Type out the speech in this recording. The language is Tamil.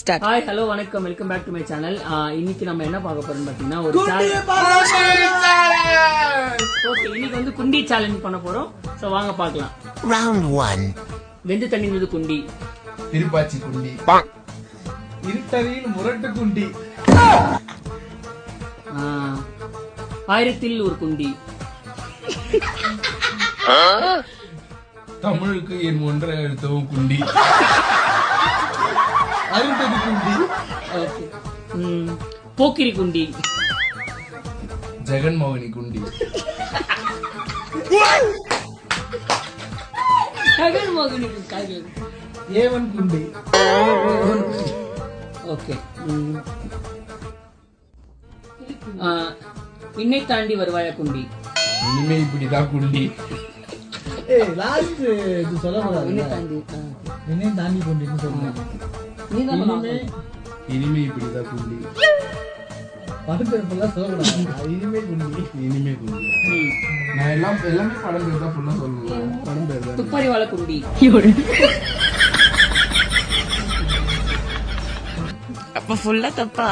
ஸ்டார்ட். ஹாய் ஹலோ வணக்கம், welcome back to my channel. இன்னைக்கு நம்ம என்ன பார்க்க போறோம்னு பாத்தீங்கன்னா ஒரு ஓகே, இன்னைக்கு வந்து குண்டி சேலஞ்ச் பண்ண போறோம். சோ வாங்க பார்க்கலாம். ரவுண்ட் 1. வெந்து தணிந்தது குண்டி, திருப்பாச்சி குண்டி, இருட்டறையில் முரட்டு குண்டி, ஆயிரத்தில் ஒரு குண்டி, தமிழுக்கு என் ஒன்றை எழுத்தவும் குண்டி, அருந்ததி குண்டி, போக்கிரி குண்டி, ஜெகன்மோகினி குண்டி, ஜெகன்மோகினி ஏவன் குண்டி. ஓகே, இன்னை தாண்டி வருவாயா குண்டி, இனிமே இப்படிதான் குண்டி. லாஸ்ட் இது சொல்ல கூடாது. இன்னை தாண்டி என்னையும் தாண்டி கொண்டின்னு சொல்லுங்க. இனிமே இப்படிதான் குண்டி. படம் பேர்லாம் சொல்லக்கூடாது. இனிமே குண்டி, இனிமே குண்டி. நான் எல்லாமே படம் பேர் தான் ஃபுல்லா சொல்லுவேன். படம் பேர் தான். துப்பாரி வாழ குண்டி, அப்ப ஃபுல்லா தப்பா?